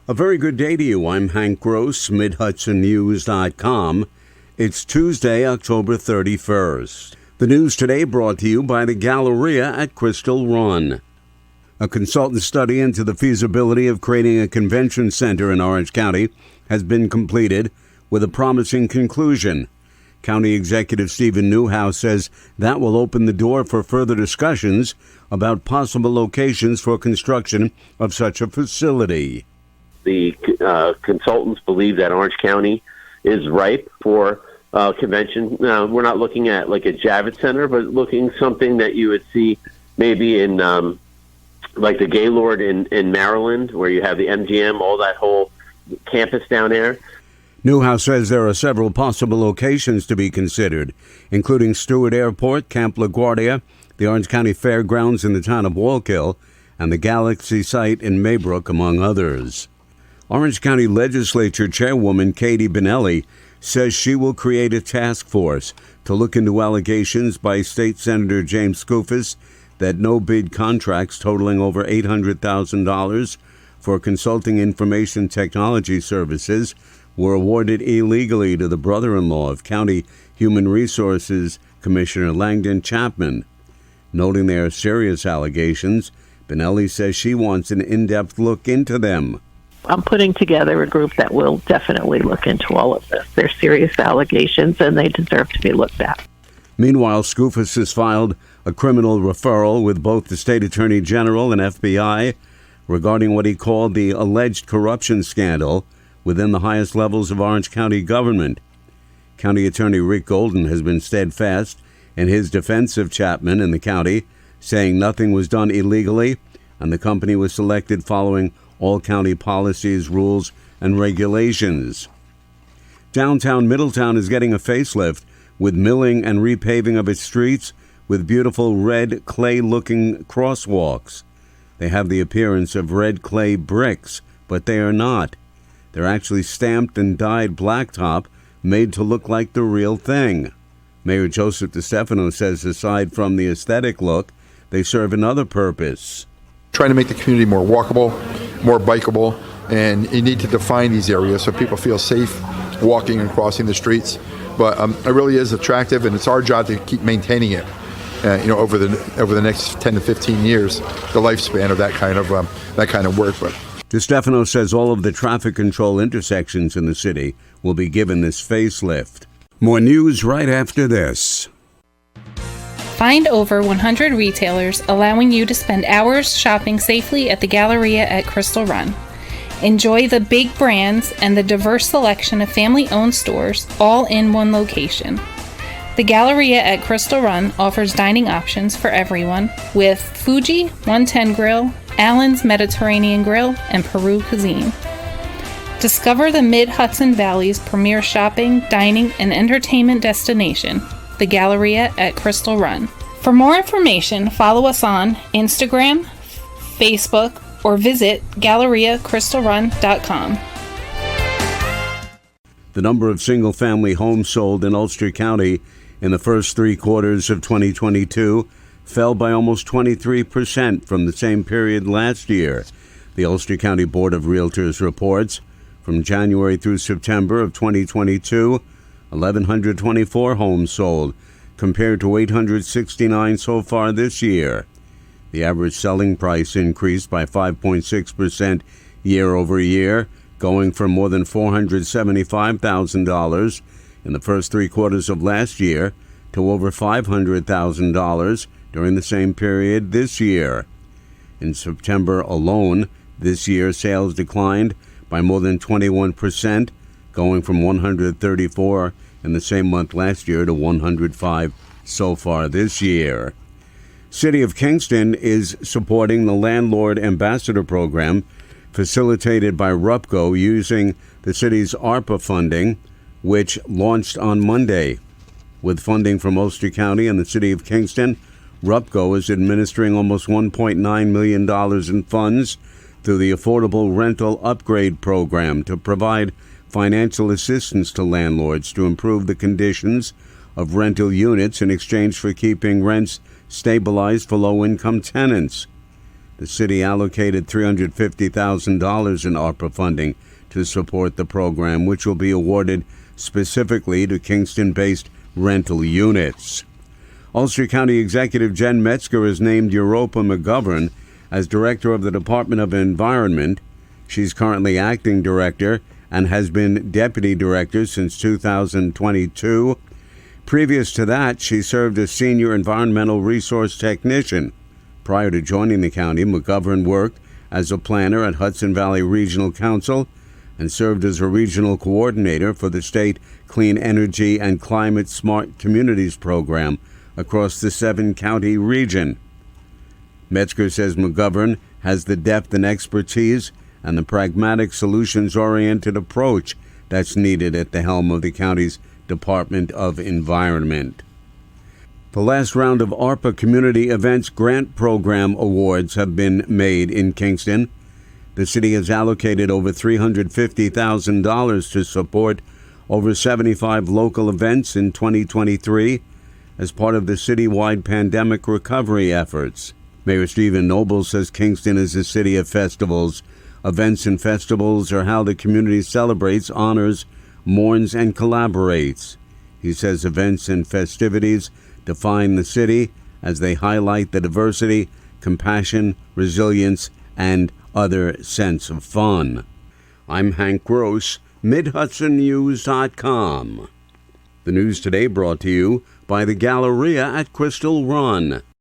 A very good day to you. I'm Hank Gross, Mid-HudsonNews.com. It's Tuesday, October 31st. The news today brought to you by the Galleria at Crystal Run. A consultant study into the feasibility of creating a convention center in Orange County has been completed with a promising conclusion. County Executive Stephen Newhouse says that will open the door for further discussions about possible locations for construction of such a facility. The consultants believe that Orange County is ripe for convention. Now, we're not looking at like a Javits Center, but looking something that you would see maybe in like the Gaylord in Maryland, where you have the MGM, all that whole campus down there. Newhouse says there are several possible locations to be considered, including Stewart Airport, Camp LaGuardia, the Orange County Fairgrounds in the town of Wallkill, and the Galaxy site in Maybrook, among others. Orange County Legislature Chairwoman Katie Benelli says she will create a task force to look into allegations by State Senator James Skoufis that no-bid contracts totaling over $800,000 for consulting information technology services were awarded illegally to the brother-in-law of County Human Resources Commissioner Langdon Chapman. Noting their serious allegations, Benelli says she wants an in-depth look into them. I'm putting together a group that will definitely look into all of this. They're serious allegations, and they deserve to be looked at. Meanwhile, Skoufis has filed a criminal referral with both the State Attorney General and FBI regarding what he called the alleged corruption scandal within the highest levels of Orange County government. County Attorney Rick Golden has been steadfast in his defense of Chapman and the county, saying nothing was done illegally and the company was selected following all county policies, rules, and regulations. Downtown Middletown is getting a facelift with milling and repaving of its streets with beautiful red clay-looking crosswalks. They have the appearance of red clay bricks, but they are not. They're actually stamped and dyed blacktop, made to look like the real thing. Mayor Joseph DeStefano says aside from the aesthetic look, they serve another purpose. Trying to make the community more walkable, more bikeable, and you need to define these areas so people feel safe walking and crossing the streets. But it really is attractive, and it's our job to keep maintaining it. Over the next 10 to 15 years, the lifespan of that kind of work. But DeStefano says all of the traffic control intersections in the city will be given this facelift. More news right after this. Find over 100 retailers allowing you to spend hours shopping safely at the Galleria at Crystal Run. Enjoy the big brands and the diverse selection of family-owned stores all in one location. The Galleria at Crystal Run offers dining options for everyone with Fuji 110 Grill, Allen's Mediterranean Grill, and Peru Cuisine. Discover the Mid-Hudson Valley's premier shopping, dining, and entertainment destination, the Galleria at Crystal Run. For more information, follow us on Instagram, Facebook, or visit GalleriaCrystalRun.com. The number of single-family homes sold in Ulster County in the first 3 quarters of 2022 fell by almost 23% from the same period last year. The Ulster County Board of Realtors reports from January through September of 2022, 1,124 homes sold, compared to 869 so far this year. The average selling price increased by 5.6% year over year, going from more than $475,000 in the first 3 quarters of last year to over $500,000 during the same period this year. In September alone, this year sales declined by more than 21%, going from 134 in the same month last year to 105 so far this year. City of Kingston is supporting the Landlord Ambassador Program facilitated by RUPCO using the city's ARPA funding, which launched on Monday. With funding from Ulster County and the City of Kingston, RUPCO is administering almost $1.9 million in funds through the Affordable Rental Upgrade Program to provide financial assistance to landlords to improve the conditions of rental units in exchange for keeping rents stabilized for low-income tenants. The city allocated $350,000 in ARPA funding to support the program, which will be awarded specifically to Kingston-based rental units. Ulster County Executive Jen Metzger has named Europa McGovern as Director of the Department of Environment. She's currently acting director and has been deputy director since 2022. Previous to that, she served as senior environmental resource technician. Prior to joining the county, McGovern worked as a planner at Hudson Valley Regional Council and served as a regional coordinator for the state Clean Energy and Climate Smart Communities program across the 7-county region. Metzger says McGovern has the depth and expertise and the pragmatic, solutions-oriented approach that's needed at the helm of the county's Department of Environment. The last round of ARPA Community Events Grant Program awards have been made in Kingston. The city has allocated over $350,000 to support over 75 local events in 2023 as part of the citywide pandemic recovery efforts. Mayor Stephen Noble says Kingston is a city of festivals. Events and festivals are how the community celebrates, honors, mourns, and collaborates. He says events and festivities define the city as they highlight the diversity, compassion, resilience, and other sense of fun. I'm Hank Gross, MidHudsonNews.com. The news today brought to you by the Galleria at Crystal Run.